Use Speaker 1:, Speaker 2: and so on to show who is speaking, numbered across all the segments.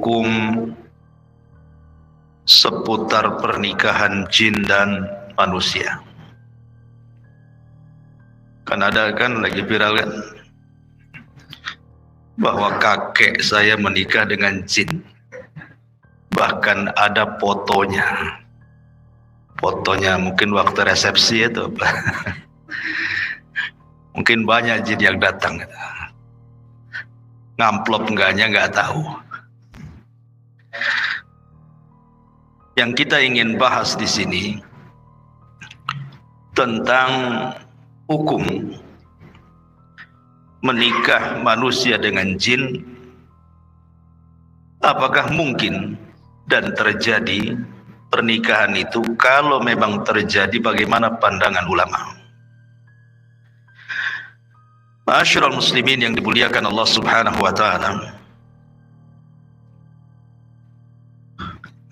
Speaker 1: hukum seputar pernikahan jin dan manusia. Kan ada kan lagi viral kan, bahwa kakek saya menikah dengan jin. Bahkan ada fotonya. Fotonya mungkin waktu resepsi itu. Mungkin banyak jin yang datang. Ngamplop enggaknya nggak tahu. Yang kita ingin bahas di sini tentang hukum menikah manusia dengan jin. Apakah mungkin dan terjadi pernikahan itu? Kalau memang terjadi, bagaimana pandangan ulama? Ma'asyiral muslimin yang dimuliakan Allah Subhanahu wa taala.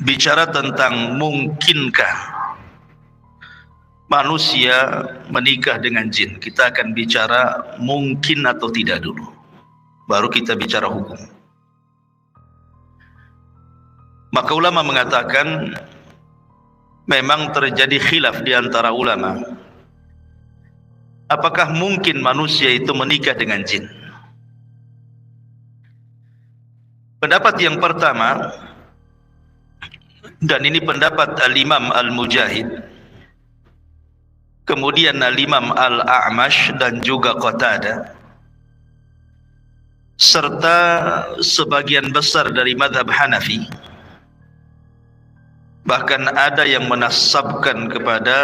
Speaker 1: Bicara tentang mungkinkah manusia menikah dengan jin, kita akan bicara mungkin atau tidak dulu, baru kita bicara hukum. Maka ulama mengatakan memang terjadi khilaf di antara ulama, apakah mungkin manusia itu menikah dengan jin. Pendapat yang pertama, dan ini pendapat Al-Imam Al-Mujahid, kemudian Al-Imam Al-A'mash dan juga Qatadah, serta sebagian besar dari mazhab Hanafi. Bahkan ada yang menasabkan kepada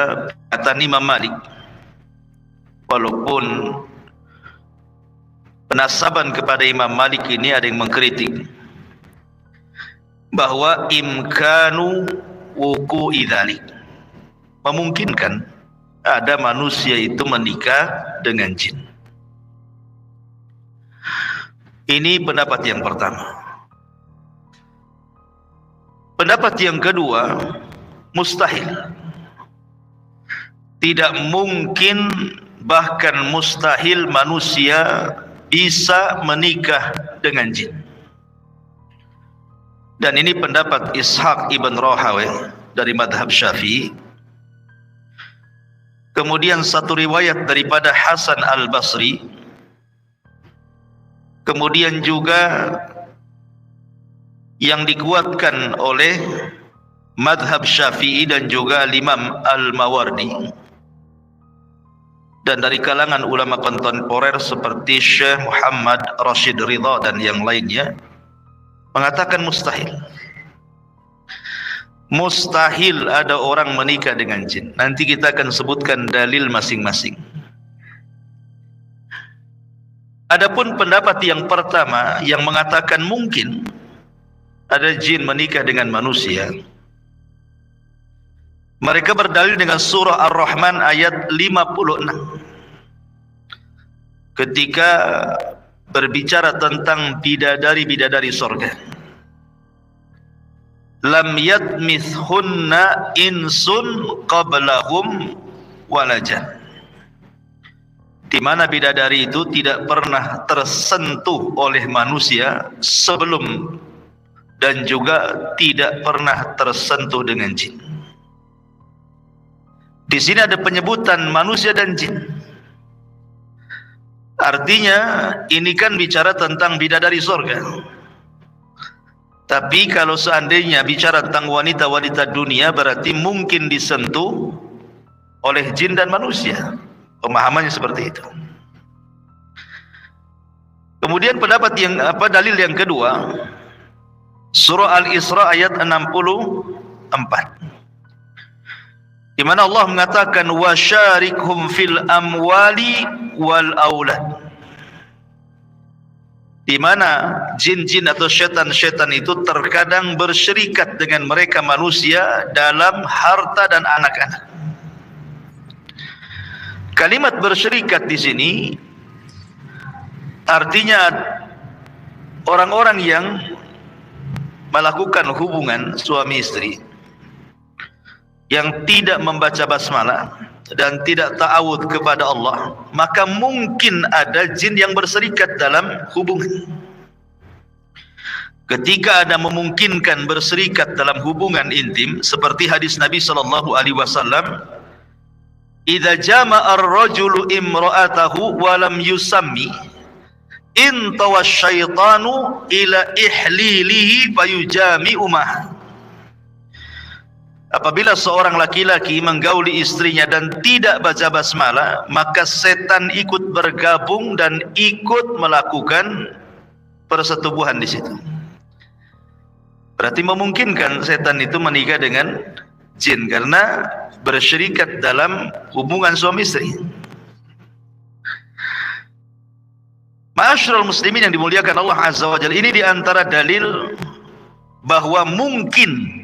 Speaker 1: kata Imam Malik, walaupun penasaban kepada Imam Malik ini ada yang mengkritik, bahwa imkanu wuku'i dzalik, memungkinkan ada manusia itu menikah dengan jin. Ini pendapat yang pertama. Pendapat yang kedua, mustahil. Tidak mungkin, bahkan mustahil manusia bisa menikah dengan jin. Dan ini pendapat Ishaq ibn Rahawayh dari madhab Syafi'i. Kemudian satu riwayat daripada Hasan al-Basri. Kemudian juga yang dikuatkan oleh madhab Syafi'i dan juga Imam Al-Mawardi. Dan dari kalangan ulama kontemporer seperti Syekh Muhammad Rashid Ridha dan yang lainnya mengatakan mustahil. Mustahil ada orang menikah dengan jin. Nanti kita akan sebutkan dalil masing-masing. Adapun pendapat yang pertama yang mengatakan mungkin ada jin menikah dengan manusia, mereka berdalil dengan surah Ar-Rahman ayat 56. Ketika berbicara tentang bidadari-bidadari surga, lam yatmithunna insun qablahum walajan, di mana bidadari itu tidak pernah tersentuh oleh manusia sebelum dan juga tidak pernah tersentuh dengan jin. Di sini ada penyebutan manusia dan jin. Artinya ini kan bicara tentang bidadari surga. Tapi kalau seandainya bicara tentang wanita-wanita dunia, berarti mungkin disentuh oleh jin dan manusia. Pemahamannya seperti itu. Kemudian pendapat yang dalil yang kedua, surah Al-Isra ayat 64, di mana Allah mengatakan wasyarikhum fil amwali wal aulad, di mana jin-jin atau syaitan-syaitan itu terkadang bersyirikat dengan mereka manusia dalam harta dan anak-anak. Kalimat bersyirikat di sini artinya orang-orang yang melakukan hubungan suami istri yang tidak membaca basmalah dan tidak ta'awud kepada Allah, maka mungkin ada jin yang berserikat dalam hubungan. ketika ada memungkinkan berserikat dalam hubungan intim, seperti hadis Nabi sallallahu alaihi wasallam, "Idza jama'a ar-rajulu imra'atahu wa lam yusammi, intawa syaitanu ila ihlilihi fayujami'u mah." Apabila seorang laki-laki menggauli istrinya dan tidak baca basmalah, maka setan ikut bergabung dan ikut melakukan persetubuhan di situ. Berarti memungkinkan setan itu menikah dengan jin karena bersyirikat dalam hubungan suami istri. Ma'asyiral muslimin yang dimuliakan Allah Azza wa Jalla, ini diantara dalil bahwa mungkin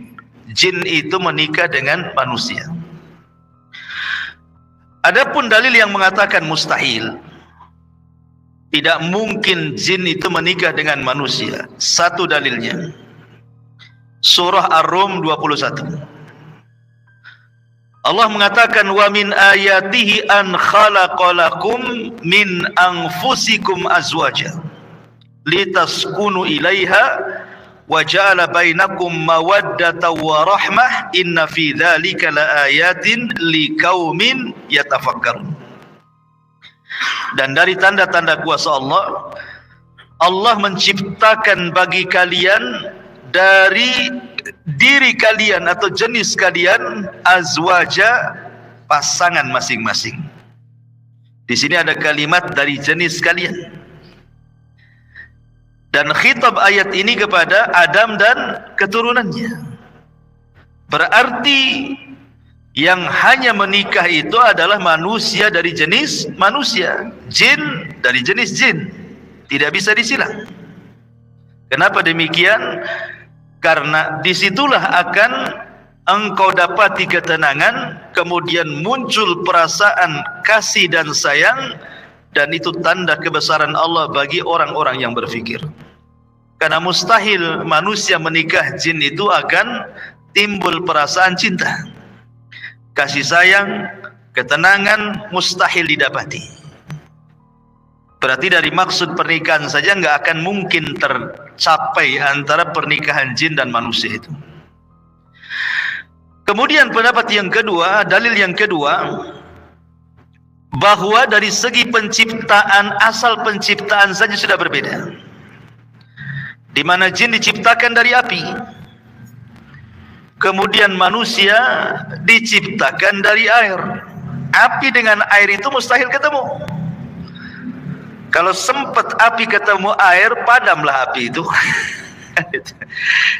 Speaker 1: jin itu menikah dengan manusia. Adapun dalil yang mengatakan mustahil, tidak mungkin jin itu menikah dengan manusia, satu dalilnya surah Ar-Rum 21. Allah mengatakan, wa min ayatihi an khalaqalakum min anfusikum azwaja litaskunu ilaiha wa ja'ala bainakum mawaddatan wa rahmah inna fi dzalika laayatin liqaumin yatafakkarun. Dan dari tanda-tanda kuasa Allah, Allah menciptakan bagi kalian dari diri kalian atau jenis kalian azwaja, pasangan masing-masing. Di sini ada kalimat dari jenis kalian. Dan khitab ayat ini kepada Adam dan keturunannya. Berarti yang hanya menikah itu adalah manusia dari jenis manusia, jin dari jenis jin. Tidak bisa disilang. Kenapa demikian? Karena disitulah akan engkau dapati ketenangan, kemudian muncul perasaan kasih dan sayang. Dan itu tanda kebesaran Allah bagi orang-orang yang berfikir. Karena mustahil manusia menikah jin itu akan timbul perasaan cinta, kasih sayang, ketenangan, mustahil didapati. Berarti dari maksud pernikahan saja nggak akan mungkin tercapai antara pernikahan jin dan manusia itu. Kemudian pendapat yang kedua, dalil yang kedua, bahwa dari segi penciptaan, asal penciptaan saja sudah berbeda. Di mana jin diciptakan dari api, kemudian manusia diciptakan dari air. Api dengan air itu mustahil ketemu. Kalau sempat api ketemu air, padamlah api itu.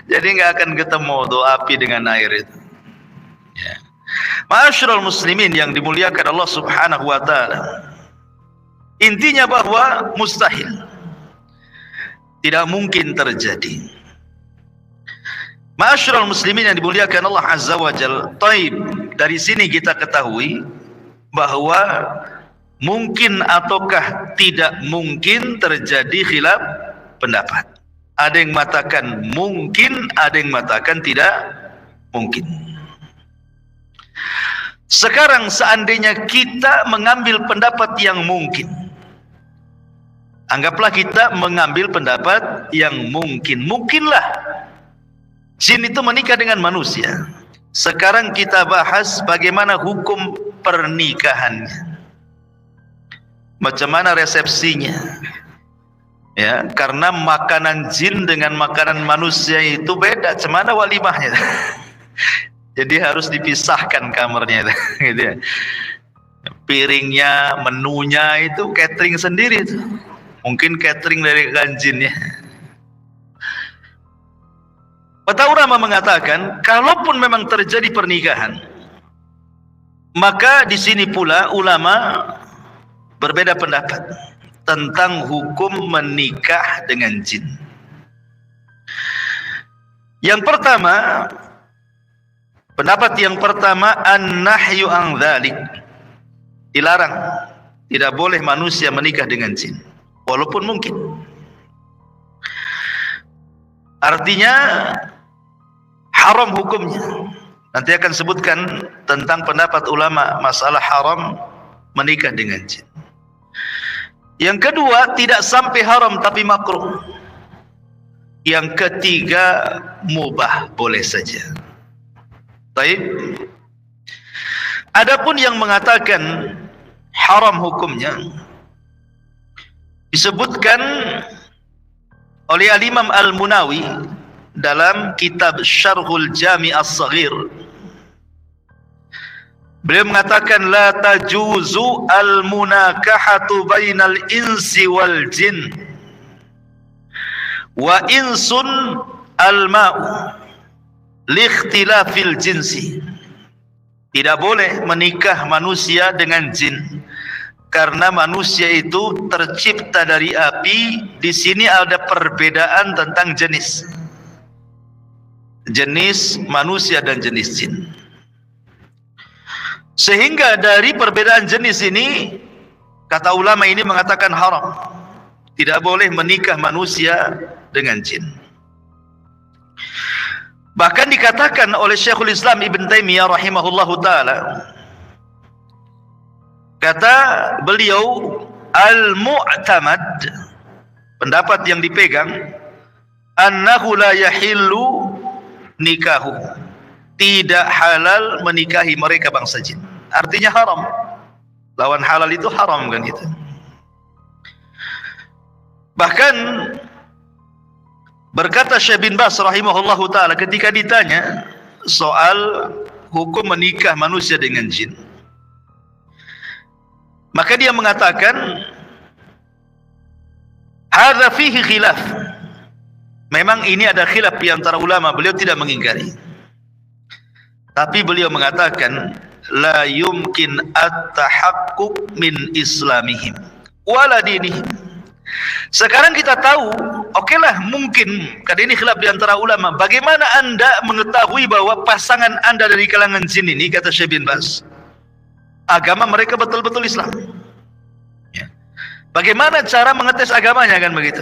Speaker 1: Jadi nggak akan ketemu tuh api dengan air itu. Ya. Ma'asyiral muslimin yang dimuliakan Allah Subhanahu wa taala. Intinya bahwa mustahil, tidak mungkin terjadi. Ma'asyiral muslimin yang dimuliakan Allah Azza wa Jalla. Taib, dari sini kita ketahui bahwa mungkin ataukah tidak mungkin terjadi khilaf pendapat. Ada yang mengatakan mungkin, ada yang mengatakan tidak mungkin. Sekarang seandainya kita mengambil pendapat yang mungkin, anggaplah kita mengambil pendapat yang mungkin. Mungkinlah jin itu menikah dengan manusia. Sekarang kita bahas bagaimana hukum pernikahannya, macam mana resepsinya. Ya, karena makanan jin dengan makanan manusia itu beda. Macam mana walimahnya? Jadi harus dipisahkan kamarnya, gitu ya. Piringnya, menunya itu catering sendiri itu. Mungkin catering dari jinnya. Para ulama mengatakan, kalaupun memang terjadi pernikahan, maka di sini pula ulama berbeda pendapat tentang hukum menikah dengan jin. Yang pertama, pendapat yang pertama, an-nahyu an dzalik, dilarang, tidak boleh manusia menikah dengan jin walaupun mungkin. Artinya haram hukumnya. Nanti akan sebutkan tentang pendapat ulama masalah haram menikah dengan jin. Yang kedua, tidak sampai haram tapi makruh. Yang ketiga mubah, boleh saja. Baik. Adapun yang mengatakan haram hukumnya disebutkan oleh Al-Imam Al-Munawi dalam kitab Syarhul Jami' As-Saghir. Beliau mengatakan la tajuzu al-munakahatu bainal insi wal jin wa insun al-ma'u liikhtilafil jinsi. Tidak boleh menikah manusia dengan jin karena manusia itu tercipta dari api. Di sini ada perbedaan tentang jenis manusia dan jenis jin. Sehingga dari perbedaan jenis ini, kata ulama ini mengatakan haram. Tidak boleh menikah manusia dengan jin. Bahkan dikatakan oleh Syekhul Islam Ibn Taimiyah rahimahullahu ta'ala, kata beliau, al-mu'tamad, pendapat yang dipegang, annahu la yahillu nikahu, tidak halal menikahi mereka bangsa jin. Artinya haram. Lawan halal itu haram kan gitu. Bahkan berkata Syekh bin Baz rahimahullahu ta'ala ketika ditanya soal hukum menikah manusia dengan jin, maka dia mengatakan hadza fihi khilaf. Memang ini ada khilaf di antara ulama, beliau tidak mengingkari. Tapi beliau mengatakan la yumkin at-tahaqquk min islamihim wala dinihim. Sekarang kita tahu, okelah mungkin, karena ini khilaf di antara ulama, bagaimana Anda mengetahui bahwa pasangan Anda dari kalangan jin ini, kata Syekh bin Baz, agama mereka betul-betul Islam. Ya. Bagaimana cara mengetes agamanya, kan begitu?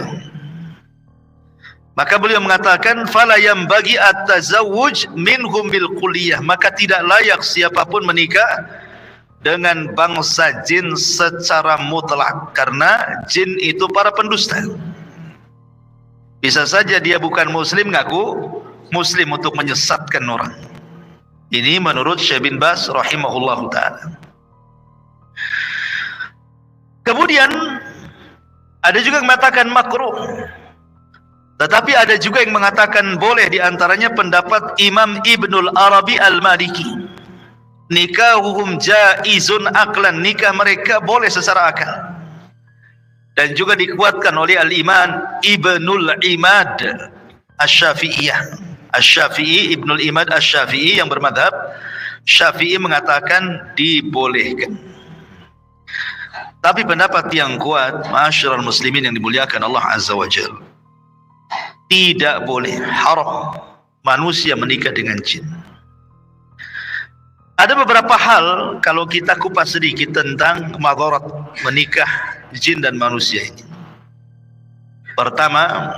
Speaker 1: Maka beliau mengatakan fala yambagi at-tazawwuj minhum bil kulliyah, maka tidak layak siapapun menikah dengan bangsa jin secara mutlak, karena jin itu para pendusta. Bisa saja dia bukan muslim, ngaku muslim untuk menyesatkan orang. Ini menurut Syekh bin Baz rahimahullahu ta'ala. Kemudian ada juga yang mengatakan makruh, tetapi ada juga yang mengatakan boleh. Di antaranya pendapat Imam Ibnul Arabi Al-Maliki, nikahuhum jaizun aklan, nikah mereka boleh secara akal. Dan juga dikuatkan oleh Al-Imam Ibnul Imad Asy-Syafi'iyah. Asy-Syafi'i, Ibnul Imad Asy-Syafi'i yang bermadhab Syafi'i mengatakan dibolehkan. Tapi pendapat yang kuat, ma'asyiral muslimin yang dimuliakan Allah Azza wa Jalla, tidak boleh, haram manusia menikah dengan jin. Ada beberapa hal kalau kita kupas sedikit tentang madarat menikah jin dan manusia ini. Pertama,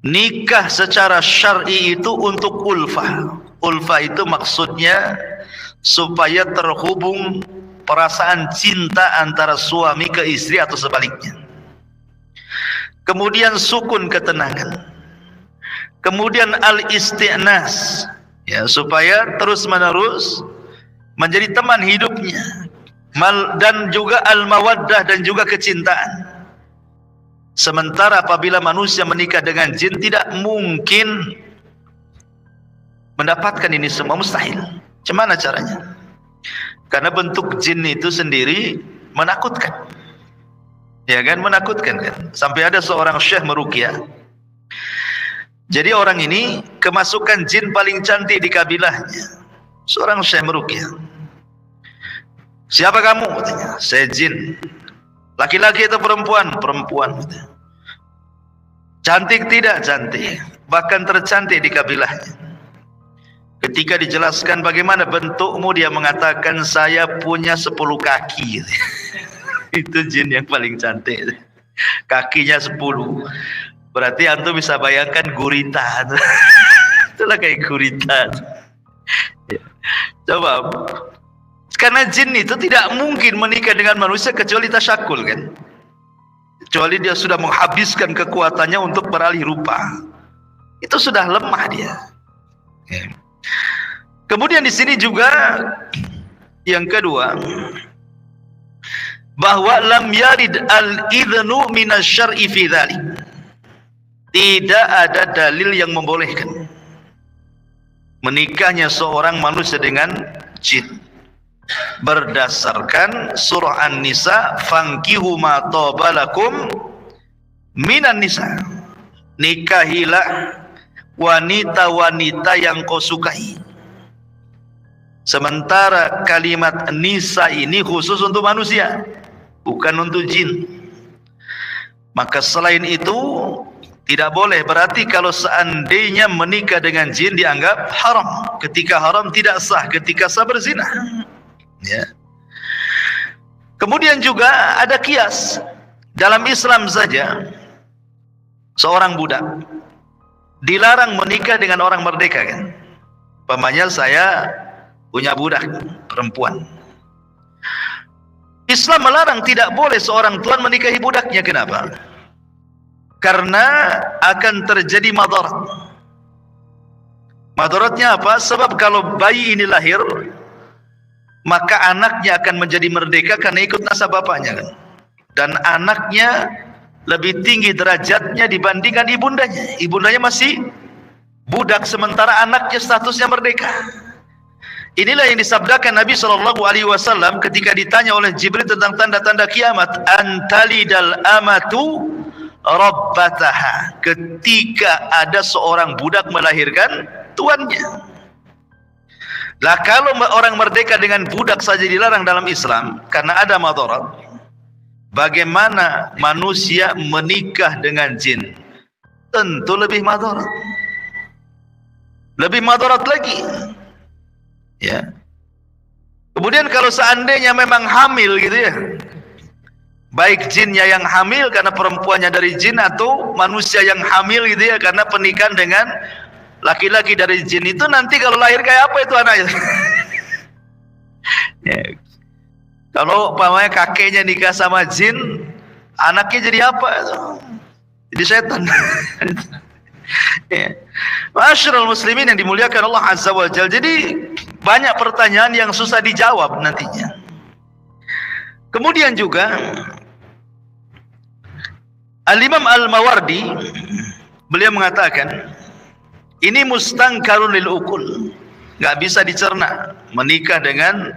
Speaker 1: nikah secara syar'i itu untuk ulfah. Ulfah itu maksudnya supaya terhubung perasaan cinta antara suami ke istri atau sebaliknya. Kemudian sukun, ketenangan. Kemudian al-isti'nas, ya, supaya terus menerus menjadi teman hidupnya. Dan juga al-mawaddah, dan juga kecintaan. Sementara apabila manusia menikah dengan jin, tidak mungkin mendapatkan ini semua, mustahil. Gimana caranya? Karena bentuk jin itu sendiri menakutkan. Ya kan, menakutkan kan. Sampai ada seorang syekh meruqyah. Jadi orang ini kemasukan jin paling cantik di kabilahnya. Seorang syekh meruqyah. Siapa kamu? Katanya. Saya jin. Laki-laki atau perempuan? Perempuan. Cantik tidak? Cantik. Bahkan tercantik di kabilahnya. Ketika dijelaskan bagaimana bentukmu, dia mengatakan saya punya 10 kaki. Itu jin yang paling cantik, kakinya 10. Berarti antum bisa bayangkan gurita. Itulah kayak gurita. Coba, karena jin itu tidak mungkin menikah dengan manusia kecuali tasyakul kan. kecuali dia sudah menghabiskan kekuatannya untuk beralih rupa. Itu sudah lemah dia. Kemudian di sini juga yang kedua, bahwa lam yarid al-idhnu minasyar'i fi dzalik. Tidak ada dalil yang membolehkan menikahnya seorang manusia dengan jin berdasarkan surah An-Nisa, fankihu ma taba lakum minan nisa, nikahilah wanita-wanita yang kau sukai. Sementara kalimat nisa ini khusus untuk manusia, bukan untuk jin. Maka selain itu tidak boleh. Berarti kalau seandainya menikah dengan jin dianggap haram. Ketika haram tidak sah, ketika sah berzina. Ya. Kemudian juga ada kias. Dalam Islam saja seorang budak dilarang menikah dengan orang merdeka kan. Umpamanya saya punya budak perempuan. Islam melarang, tidak boleh seorang tuan menikahi budaknya. Kenapa? Karena akan terjadi madarat. Madaratnya apa? Sebab kalau bayi ini lahir, maka anaknya akan menjadi merdeka karena ikut nasab bapaknya kan. Dan anaknya lebih tinggi derajatnya dibandingkan ibundanya. Ibundanya masih budak, sementara anaknya statusnya merdeka. Inilah yang disabdakan Nabi SAW ketika ditanya oleh Jibril tentang tanda-tanda kiamat. Antalidal amatu rabbataha, ketika ada seorang budak melahirkan tuannya. Lah kalau orang merdeka dengan budak saja dilarang dalam Islam karena ada madarat, bagaimana manusia menikah dengan jin? Tentu lebih madarat. Lebih madarat lagi. Ya. Kemudian kalau seandainya memang hamil gitu ya, baik jinnya yang hamil karena perempuannya dari jin, atau manusia yang hamil gitu ya karena pernikahan dengan laki-laki dari jin, itu nanti kalau lahir kayak apa itu anaknya? Ya. Kalau umpamanya kakeknya nikah sama jin, anaknya jadi apa itu? Jadi setan. Ya. Ma'asyiral muslimin yang dimuliakan Allah Azza wa Jalla. Jadi banyak pertanyaan yang susah dijawab nantinya. Kemudian juga Al-Imam Al-Mawardi beliau mengatakan ini mustangkarun lil ukul, enggak bisa dicerna menikah dengan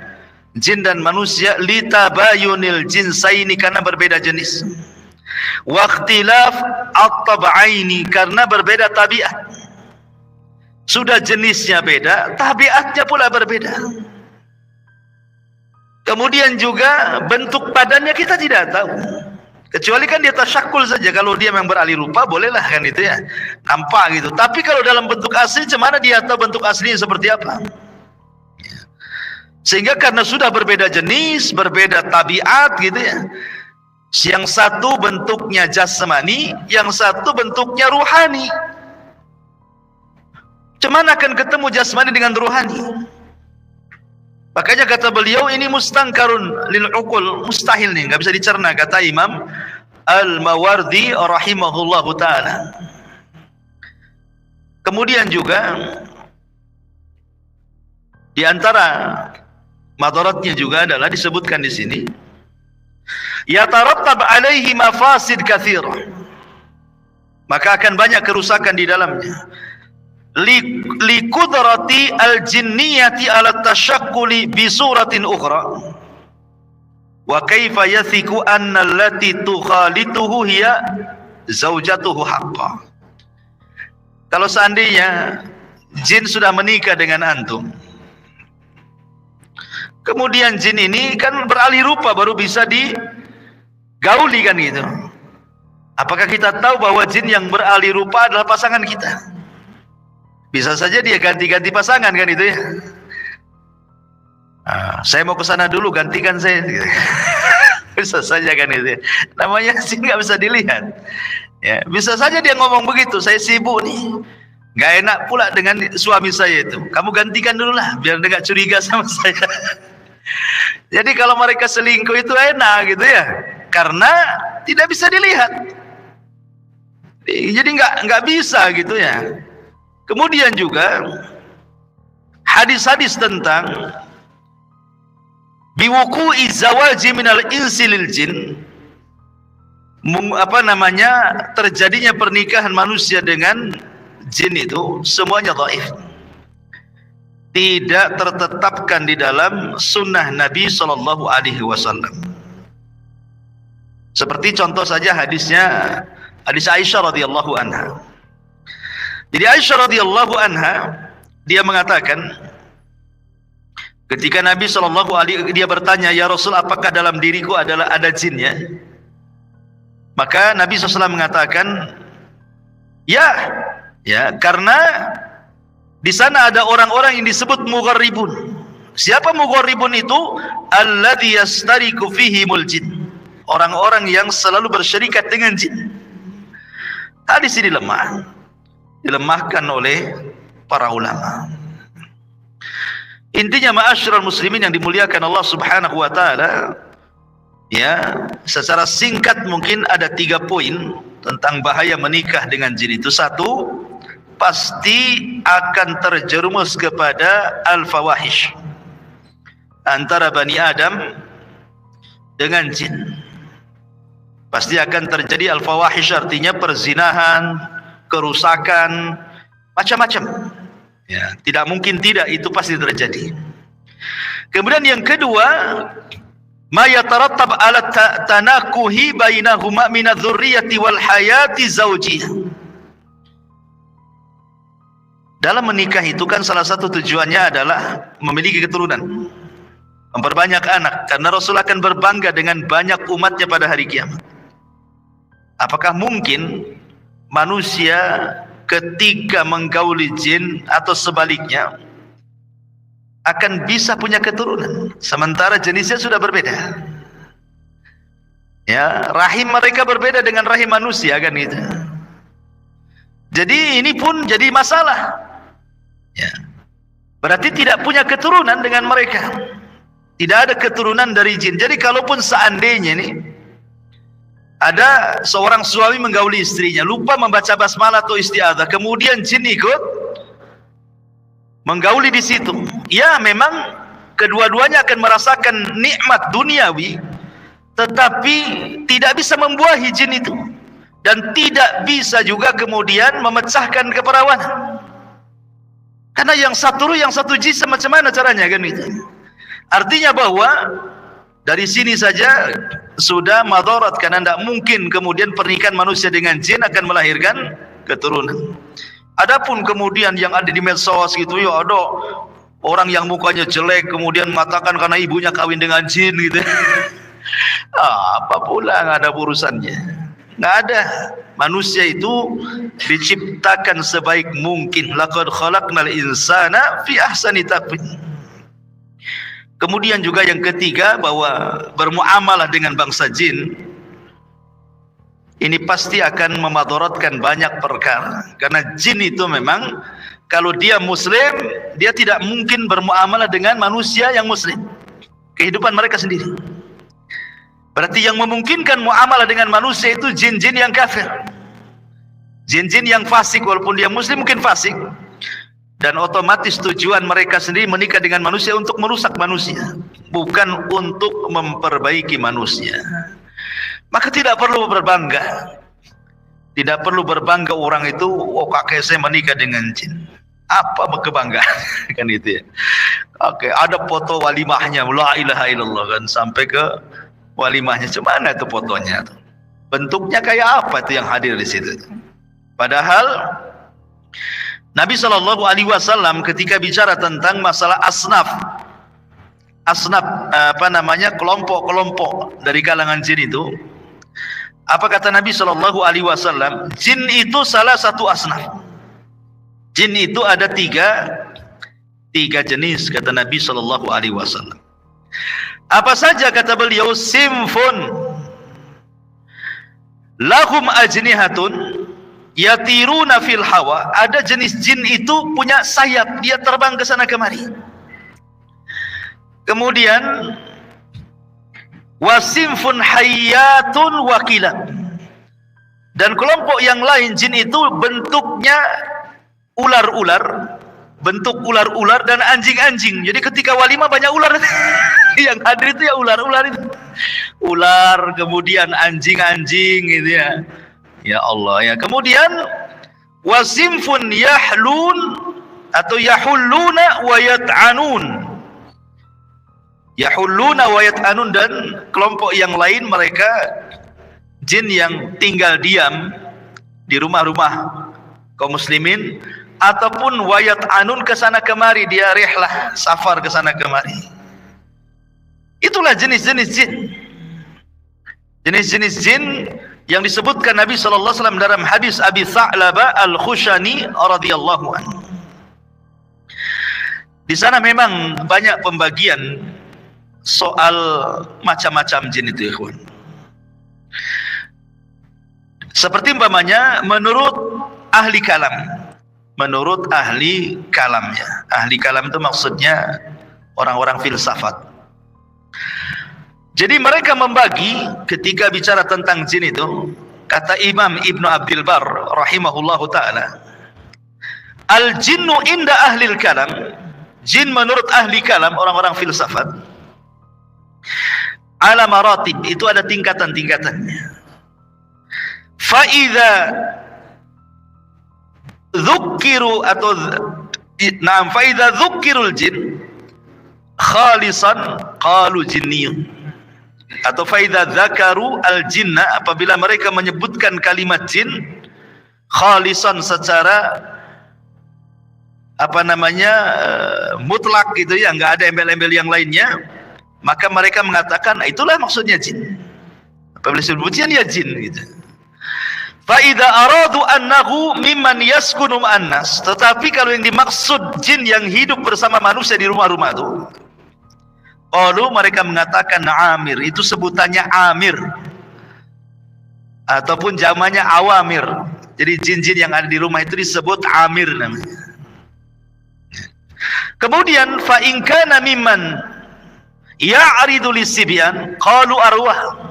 Speaker 1: jin dan manusia, litabayunil jinsaini, karena berbeda jenis, wa ikhtilaf at-tab'aini, karena berbeda tabiat. Sudah jenisnya beda, tabiatnya pula berbeda. Kemudian juga bentuk badannya kita tidak tahu, kecuali kan dia tasyakul saja. Kalau dia memang beralih rupa bolehlah kan itu ya, nampak gitu. Tapi kalau dalam bentuk asli, cemana dia tahu bentuk aslinya seperti apa? Sehingga karena sudah berbeda jenis, berbeda tabiat gitu ya, yang satu bentuknya jasmani, yang satu bentuknya ruhani. Cemana akan ketemu jasmani dengan ruhani? Makanya kata beliau ini mustangkarun lil uqul, mustahil nih, nggak bisa dicerna, kata Imam Al-Mawardi rahimahullahu taala. Kemudian juga di antara madaratnya juga adalah disebutkan di sini, yatarattab alaihi mafasid katsirah, maka akan banyak kerusakan di dalamnya. Likudrati al-jinniyati ala tashakkuli bi suratin ukhra, wa kaifa yathiku anna allati tukhalituhu hiya zaujatuhu haqqan. Kalau seandainya jin sudah menikah dengan antum, kemudian jin ini kan beralih rupa baru bisa digauli kan gitu, apakah kita tahu bahwa jin yang beralih rupa adalah pasangan kita? Bisa saja dia ganti-ganti pasangan kan itu ya. Saya mau ke sana dulu, gantikan saya. Bisa saja kan itu ya. Namanya sih nggak bisa dilihat. Ya, bisa saja dia ngomong begitu, saya sibuk nih, nggak enak pula dengan suami saya itu. Kamu gantikan dulu lah, biar dia nggak curiga sama saya. Jadi kalau mereka selingkuh itu enak gitu ya. karena tidak bisa dilihat. Jadi nggak bisa gitu ya. Kemudian juga hadis-hadis tentang biwuqu'i zawaji minal insi lil jin, terjadinya pernikahan manusia dengan jin, itu semuanya dhaif. Tidak tertetapkan di dalam sunnah Nabi sallallahu alaihi wasallam. Seperti contoh saja hadisnya, hadis Aisyah radhiyallahu anha. Jadi Aisyah radhiyallahu anha, dia mengatakan ketika Nabi sallallahu alaihi, dia bertanya, "Ya Rasul, apakah dalam diriku ada jinnya?" Maka Nabi SAW mengatakan, ya, karena di sana ada orang-orang yang disebut mugharribun. Siapa mugharribun itu? Alladzi yastariku fihimul jin. Orang-orang yang selalu bersyirikat dengan jin. Hadis ini lemah, dilemahkan oleh para ulama. Intinya ma'asyiral muslimin yang dimuliakan Allah Subhanahu wa taala, ya, secara singkat mungkin ada 3 poin tentang bahaya menikah dengan jin itu. 1, pasti akan terjerumus kepada al-fawahish antara Bani Adam dengan jin. Pasti akan terjadi al-fawahish, artinya perzinahan, kerusakan, macam-macam. Ya, tidak mungkin tidak, itu pasti terjadi. Kemudian yang kedua, ma yatarattab ala tanakuhi bainahuma min adz-dzurriyyati wal hayati zawjiyah. Dalam menikah itu kan salah satu tujuannya adalah memiliki keturunan, memperbanyak anak, karena Rasul akan berbangga dengan banyak umatnya pada hari kiamat. Apakah mungkin manusia ketika menggauli jin atau sebaliknya akan bisa punya keturunan sementara jenisnya sudah berbeda? Ya, rahim mereka berbeda dengan rahim manusia kan gitu. Jadi ini pun jadi masalah. Ya. Berarti tidak punya keturunan dengan mereka. Tidak ada keturunan dari jin. Jadi kalaupun seandainya nih ada seorang suami menggauli istrinya, lupa membaca basmalah atau isti'adzah, kemudian jin ikut menggauli di situ. Ya, memang kedua-duanya akan merasakan nikmat duniawi, tetapi tidak bisa membuahi jin itu, dan tidak bisa juga kemudian memecahkan keperawanan. Karena yang satu ruh, yang satu jism, macam mana caranya kan itu? Artinya bahwa dari sini saja sudah madarat, karena tidak mungkin kemudian pernikahan manusia dengan jin akan melahirkan keturunan. Adapun kemudian yang ada di medsos gitu, ya ada orang yang mukanya jelek kemudian mengatakan karena ibunya kawin dengan jin gitu. Apa pula, nggak ada urusannya. Nggak ada. Manusia itu diciptakan sebaik mungkin. Laqad khalaqnal insana fi ahsani taqwim. Kemudian juga yang ketiga, bahwa bermuamalah dengan bangsa jin ini pasti akan memadaratkan banyak perkara. Karena jin itu memang kalau dia muslim, dia tidak mungkin bermuamalah dengan manusia yang muslim. Kehidupan mereka sendiri. Berarti yang memungkinkan muamalah dengan manusia itu jin-jin yang kafir, jin-jin yang fasik. Walaupun dia muslim mungkin fasik, dan otomatis tujuan mereka sendiri menikah dengan manusia untuk merusak manusia, bukan untuk memperbaiki manusia. Maka tidak perlu berbangga. Tidak perlu berbangga orang itu, oh kakek saya menikah dengan jin. Apa kebanggaan kan itu ya. Oke, ada foto walimahnya, la ilaha illallah kan, sampai ke walimahnya. Cuman itu fotonya tuh. Bentuknya kayak apa itu yang hadir di situ? Padahal Nabi SAW ketika bicara tentang masalah asnaf, kelompok-kelompok dari kalangan jin itu, apa kata Nabi SAW? Jin itu salah satu asnaf. Jin itu ada tiga jenis, kata Nabi SAW. Apa saja kata beliau? Simfun lahum ajnihatun yatiruna fil hawa. Ada jenis jin itu punya sayap, dia terbang ke sana kemari. Kemudian wa simfun hayyatun wa kilab. Dan kelompok yang lain jin itu bentuknya ular-ular, bentuk ular-ular dan anjing-anjing. Jadi ketika walimah banyak ular. Yang hadir itu ya ular-ular itu. Ular, kemudian anjing-anjing gitu ya. Ya Allah ya. Kemudian wasimfun yahlun atau yahulluna wa yat'anun. Yahulluna wa yat'anun, dan kelompok yang lain mereka jin yang tinggal diam di rumah-rumah kaum muslimin, ataupun wa yat'anun ke sana kemari, dia rihlah safar ke sana kemari. Itulah jenis-jenis jin. Jenis-jenis jin yang disebutkan Nabi sallallahu alaihi wasallam dalam hadis Abi Tha'labah Al-Khushani radhiyallahu anhu. Di sana memang banyak pembagian soal macam-macam jin itu, ikhwan. Seperti umpamanya menurut ahli kalam. Menurut ahli kalamnya. Ahli kalam itu maksudnya orang-orang filsafat. Jadi mereka membagi ketika bicara tentang jin itu, kata Imam Ibnu Abdul Bar rahimahullahu ta'ala, al-jinnu inda ahlil kalam, jin menurut ahli kalam, orang-orang filsafat, ala maratib, itu ada tingkatan-tingkatannya. Fa'idha dzukkiru atau na'am fa'idha dzukkirul jin khalisan qalu jinniyun, atau faidza dzakaru al-jinna, apabila mereka menyebutkan kalimat jin khalisan secara mutlak gitu ya, enggak ada embel-embel yang lainnya, maka mereka mengatakan itulah maksudnya jin. Apabila disebutkan ya jin gitu. Fa idza aradu annahu mimman yaskunu ma'annas, tetapi kalau yang dimaksud jin yang hidup bersama manusia di rumah-rumah itu, qalu, mereka mengatakan amir, itu sebutannya amir ataupun jamannya awamir. Jadi jin-jin yang ada di rumah itu disebut amir namanya. Kemudian fa in kana mimman ya'ridu lisibyan qalu arwah.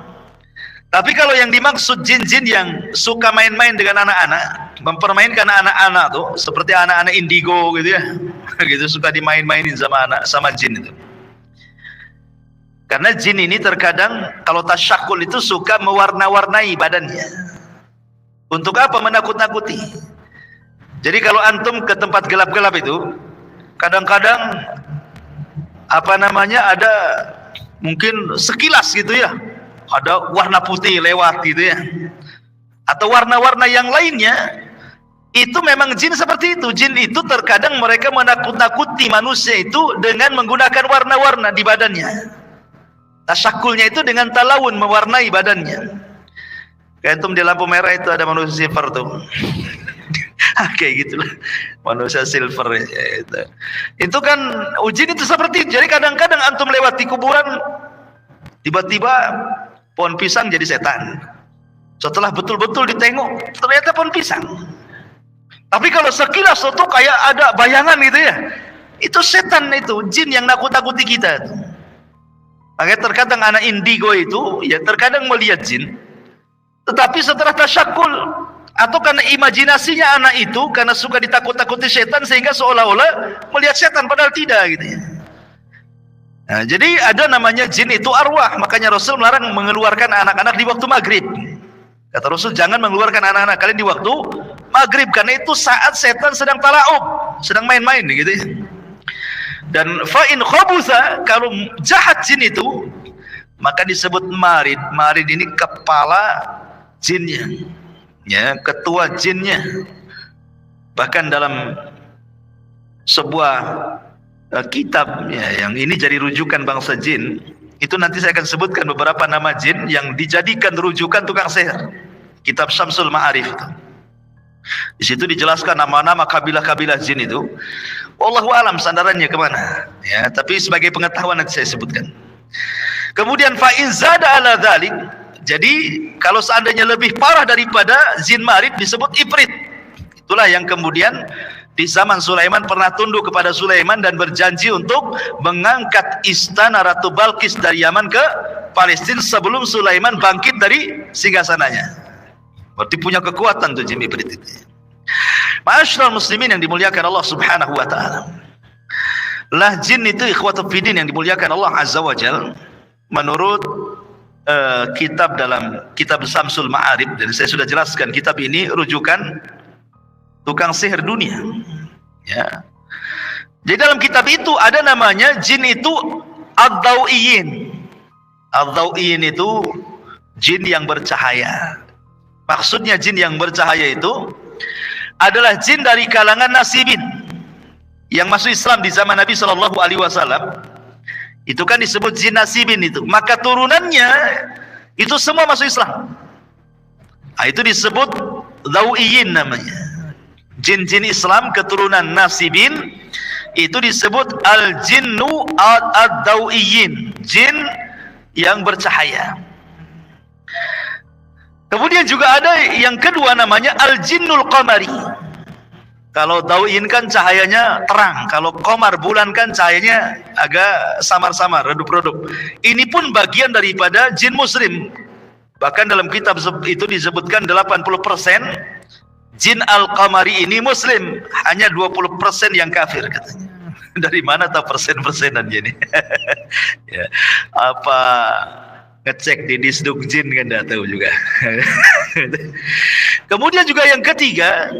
Speaker 1: Tapi kalau yang dimaksud jin-jin yang suka main-main dengan anak-anak, mempermainkan anak-anak tuh, seperti anak-anak indigo gitu ya. Gitu suka dimain-mainin sama jin itu. Karena jin ini terkadang kalau tasyakul itu suka mewarna-warnai badannya. Untuk apa? Menakut-nakuti. Jadi kalau antum ke tempat gelap-gelap itu, kadang-kadang ada mungkin sekilas gitu ya, ada warna putih lewat gitu ya, atau warna-warna yang lainnya, itu memang jin seperti itu. Jin itu terkadang mereka menakut-nakuti manusia itu dengan menggunakan warna-warna di badannya. Tasyakulnya itu dengan talawun, mewarnai badannya. Kayak antum di lampu merah itu ada manusia silver tuh. Kayak gitulah, manusia silver ya, itu. Itu kan jin itu seperti itu. Jadi kadang-kadang antum lewat di kuburan, tiba-tiba pohon pisang jadi setan. Setelah betul-betul ditengok, ternyata pohon pisang. Tapi kalau sekilas itu kayak ada bayangan gitu ya, itu setan, itu jin yang nakut-nakuti kita tuh. Makanya terkadang anak indigo itu ya terkadang melihat jin, tetapi setelah tasyakul atau karena imajinasinya anak itu, karena suka ditakut-takuti setan sehingga seolah-olah melihat setan padahal tidak gitu ya. Nah, jadi ada namanya jin itu arwah. Makanya Rasul melarang mengeluarkan anak-anak di waktu maghrib. Kata Rasul, jangan mengeluarkan anak-anak kalian di waktu maghrib, karena itu saat setan sedang tala'ub, sedang main-main gitu ya. Dan fa'in khabutha, kalau jahat jin itu, maka disebut marid. Marid ini kepala jinnya, ya, ketua jinnya. Bahkan dalam sebuah kitab ya, yang ini jadi rujukan bangsa jin, itu nanti saya akan sebutkan beberapa nama jin yang dijadikan rujukan tukang sihir. Kitab Syamsul Ma'arif itu. Di situ dijelaskan nama-nama kabilah-kabilah jin itu. Wallahu alam sandarannya kemana ya, tapi sebagai pengetahuan nanti saya sebutkan. Kemudian fa in zada ala dzalik, jadi kalau seandainya lebih parah daripada jin marid disebut ifrit. Itulah yang kemudian di zaman Sulaiman pernah tunduk kepada Sulaiman dan berjanji untuk mengangkat istana Ratu Balqis dari Yaman ke Palestina sebelum Sulaiman bangkit dari singgasananya. Berarti punya kekuatan tuh jin ibrit itu. Ma'asyiral muslimin yang dimuliakan Allah Subhanahu wa taala. Lah jin itu ikhwatu fiddin yang dimuliakan Allah Azza wa Jalla, menurut kitab dalam kitab Samsul Ma'arib, dan saya sudah jelaskan kitab ini rujukan tukang sihir dunia. Ya. Jadi dalam kitab itu ada namanya jin itu ad-dawiyin. Ad-dawiyin itu jin yang bercahaya. Maksudnya jin yang bercahaya itu adalah jin dari kalangan nasibin yang masuk Islam di zaman Nabi Shallallahu Alaihi Wasallam. Itu kan disebut jin nasibin itu. Maka turunannya itu semua masuk Islam. Nah, itu disebut dawiyin namanya. Jin-jin Islam keturunan nasibin itu disebut al-jinnu ad-dawiyin, jin yang bercahaya. Kemudian juga ada yang kedua namanya al-jinnul qamari. Kalau dawiyin kan cahayanya terang, kalau qamar bulan kan cahayanya agak samar-samar, redup-redup. Ini pun bagian daripada jin muslim. Bahkan dalam kitab itu disebutkan 80% jin al-qamari ini muslim, hanya 20% yang kafir katanya. Dari mana tahu persen-persenannya ini? Ya, apa ngecek di disduk jin kan tidak tahu juga. Kemudian juga yang ketiga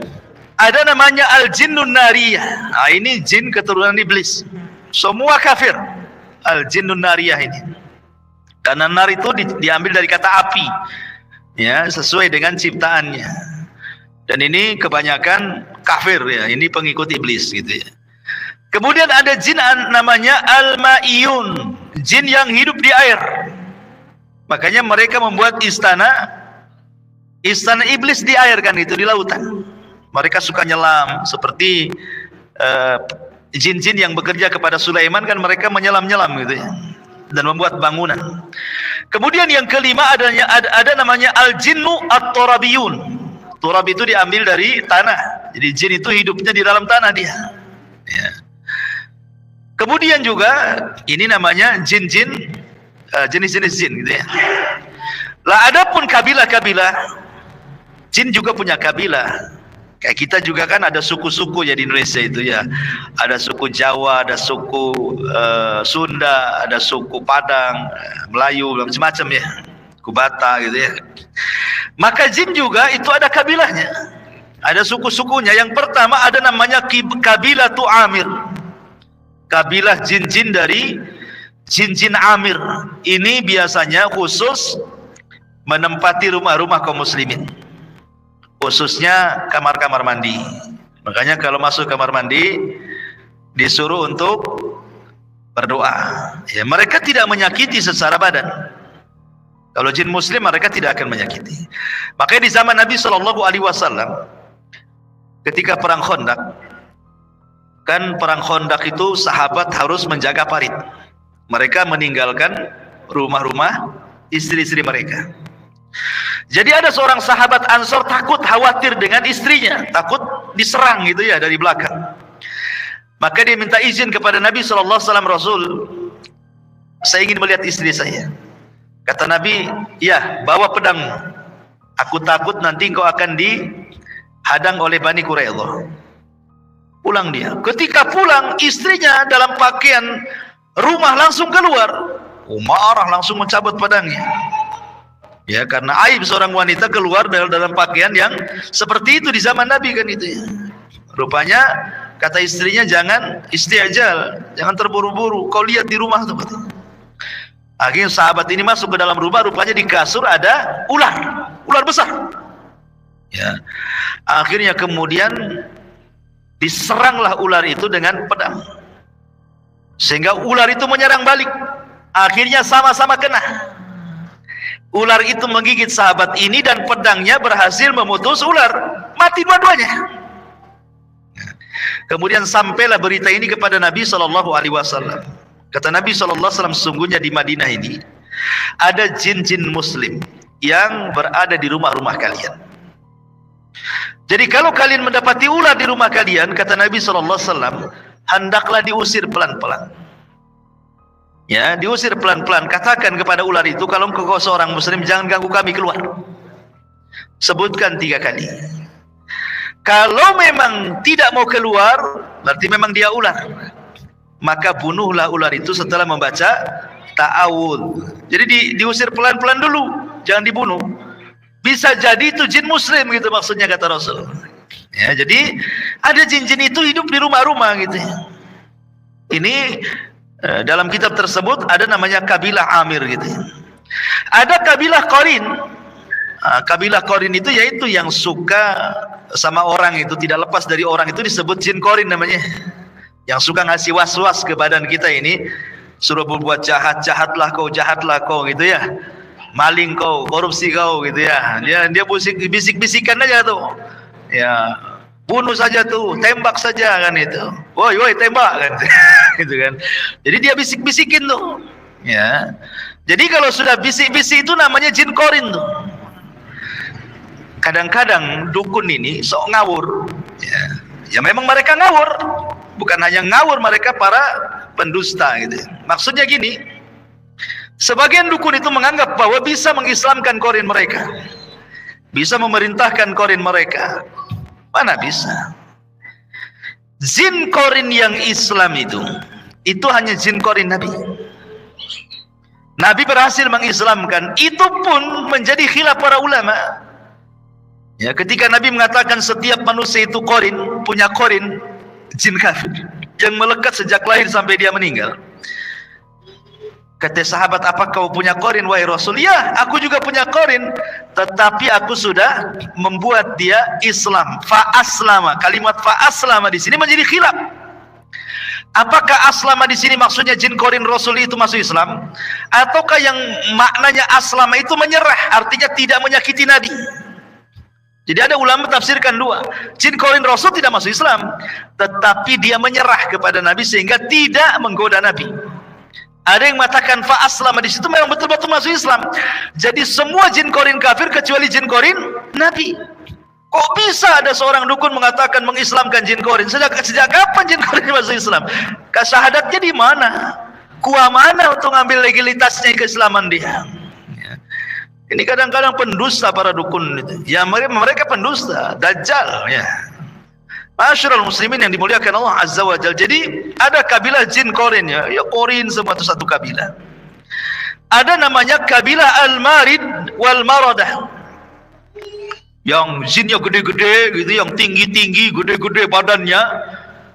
Speaker 1: ada namanya al-jinnun nariyah. Nah, ini jin keturunan iblis. Semua kafir. Al-jinnun nariyah ini. Karena nar itu diambil dari kata api. Ya, sesuai dengan ciptaannya. Dan ini kebanyakan kafir ya, ini pengikut iblis gitu ya. Kemudian ada jin namanya al-ma'iyun, jin yang hidup di air. Makanya mereka membuat istana iblis di air kan, itu di lautan. Mereka suka nyelam seperti jin-jin yang bekerja kepada Sulaiman kan, mereka menyelam-nyelam gitu ya, dan membuat bangunan. Kemudian yang kelima ada namanya al-jinnu at-turabiyun. Turab itu diambil dari tanah. Jadi jin itu hidupnya di dalam tanah dia. Ya. Kemudian juga ini namanya jin-jin, jenis-jenis jin gitu ya. Lah adapun kabilah-kabilah, jin juga punya kabilah. Kayak kita juga kan ada suku-suku ya di Indonesia itu ya. Ada suku Jawa, ada suku Sunda, ada suku Padang, Melayu, macam-macam ya. Kubata gitu ya. Maka jin juga itu ada kabilahnya, ada suku-sukunya. Yang pertama ada namanya kabilah tu Amir, kabilah jin-jin dari jin-jin Amir. Ini biasanya khusus menempati rumah-rumah kaum muslimin, khususnya kamar-kamar mandi. Makanya kalau masuk kamar mandi disuruh untuk berdoa. Ya, mereka tidak menyakiti secara badan. Kalau jin muslim mereka tidak akan menyakiti. Makanya di zaman Nabi Shallallahu Alaihi Wasallam ketika perang Khandaq, kan perang Khandaq itu sahabat harus menjaga parit. Mereka meninggalkan rumah-rumah istri-istri mereka. Jadi ada seorang sahabat Ansor takut, khawatir dengan istrinya, takut diserang gitu ya dari belakang. Maka dia minta izin kepada Nabi Shallallahu Alaihi Wasallam, Rasul, saya ingin melihat istri saya. Kata Nabi, ya bawa pedang. Aku takut nanti engkau akan dihadang oleh Bani Quraidah. Pulang dia. Ketika pulang, istrinya dalam pakaian rumah langsung keluar. Marah, langsung mencabut pedangnya. Ya, karena aib seorang wanita keluar dalam pakaian yang seperti itu di zaman Nabi kan itu ya. Rupanya kata istrinya, jangan istiajal, jangan terburu-buru. Kau lihat di rumah tuh. Akhirnya sahabat ini masuk ke dalam rumah, rupanya di kasur ada ular besar. Ya. Akhirnya kemudian diseranglah ular itu dengan pedang, sehingga ular itu menyerang balik. Akhirnya sama-sama kena. Ular itu menggigit sahabat ini dan pedangnya berhasil memutus ular, mati dua-duanya. Kemudian sampailah berita ini kepada Nabi Shallallahu Alaihi Wasallam. Kata Nabi SAW, sesungguhnya di Madinah ini ada jin-jin muslim yang berada di rumah-rumah kalian. Jadi kalau kalian mendapati ular di rumah kalian, kata Nabi SAW, hendaklah diusir pelan-pelan. Ya, diusir pelan-pelan. Katakan kepada ular itu, kalau engkau seorang muslim, jangan ganggu kami, keluar. Sebutkan 3 kali. Kalau memang tidak mau keluar, berarti memang dia ular. Maka bunuhlah ular itu setelah membaca ta'awudz. Jadi diusir pelan-pelan dulu, jangan dibunuh. Bisa jadi itu jin muslim gitu maksudnya, kata Rasul. Ya, jadi ada jin-jin itu hidup di rumah-rumah gitu. Ini dalam kitab tersebut ada namanya kabilah Amir gitu. Ada kabilah Qarin. Kabilah Qarin itu yaitu yang suka sama orang, itu tidak lepas dari orang, itu disebut jin Qarin namanya. Yang suka ngasih was-was ke badan kita ini, suruh berbuat jahat, jahatlah kau gitu ya. Maling kau, korupsi kau gitu ya. Dia bisik-bisikan aja tuh. Ya, bunuh saja tuh, tembak saja kan itu. Woi tembak kan. Gitu kan. Jadi dia bisik-bisikin tuh. Ya. Jadi kalau sudah bisik-bisik itu namanya jin Qarin tuh. Kadang-kadang dukun ini sok ngawur. Ya memang mereka ngawur. Bukan hanya ngawur, mereka para pendusta gitu. Maksudnya gini, sebagian dukun itu menganggap bahwa bisa mengislamkan Qarin mereka, bisa memerintahkan Qarin mereka. Mana bisa? Jin Qarin yang Islam itu hanya jin Qarin Nabi. Nabi berhasil mengislamkan, itu pun menjadi khilaf para ulama. Ya, ketika Nabi mengatakan setiap manusia itu Qarin, punya Qarin, jin kafir yang melekat sejak lahir sampai dia meninggal. Kata sahabat, apa kau punya Qarin wahai Rasul? Ya, aku juga punya Qarin, tetapi aku sudah membuat dia Islam. Fa'aslama, kalimat fa'aslama di sini menjadi khilaf. Apakah aslama di sini maksudnya jin Qarin Rasul itu masuk Islam, ataukah yang maknanya aslama itu menyerah, artinya tidak menyakiti Nabi? Jadi ada ulama tafsirkan 2. Jin Qarin Rasul tidak masuk Islam, tetapi dia menyerah kepada Nabi sehingga tidak menggoda Nabi. Ada yang mengatakan fa'aslama di situ memang betul-betul masuk Islam. Jadi semua jin Qarin kafir kecuali jin Qarin Nabi. Kok bisa ada seorang dukun mengatakan mengislamkan jin Qarin? Sejak kapan jin Qarin masuk Islam? Syahadatnya di mana? Kuah mana untuk ngambil legalitasnya keislaman dia? Ini kadang-kadang pendusta para dukun itu. Ya mereka pendusta, dajjal ya. Masyarul muslimin yang dimuliakan Allah Azza wa Jalla. Jadi ada kabilah jin Qarin ya. Ya Qarin semua itu satu kabilah. Ada namanya kabilah Al-Marid wal Maradah. Yang jinnya gede-gede gitu, yang tinggi-tinggi, gede-gede badannya.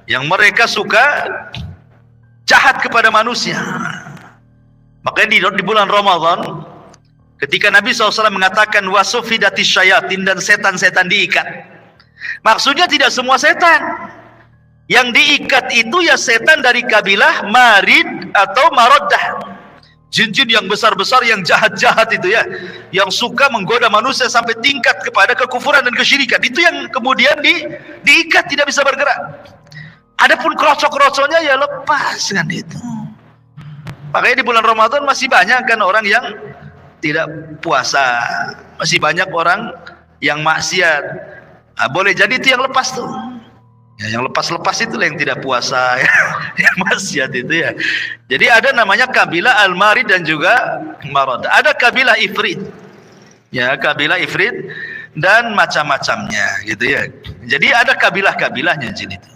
Speaker 1: Yang mereka suka jahat kepada manusia. Makanya di bulan Ramadan, ketika Nabi SAW mengatakan wasufidati syayatin, dan setan-setan diikat, maksudnya tidak semua setan. Yang diikat itu ya setan dari kabilah Marid atau Maraddah. Jin-jin yang besar-besar, yang jahat-jahat itu ya, yang suka menggoda manusia sampai tingkat kepada kekufuran dan kesyirikan. Itu yang kemudian diikat, tidak bisa bergerak. Adapun krocok-krocoknya ya lepas kan itu. Makanya di bulan Ramadan masih banyak kan orang yang tidak puasa, masih banyak orang yang maksiat. Boleh jadi itu yang lepas tuh ya, yang lepas-lepas itu yang tidak puasa ya. Yang maksiat itu ya. Jadi ada namanya kabilah Al-Marid dan juga Marad. Ada kabilah Ifrit ya, kabilah Ifrit dan macam-macamnya gitu ya. Jadi ada kabilah-kabilahnya jin itu.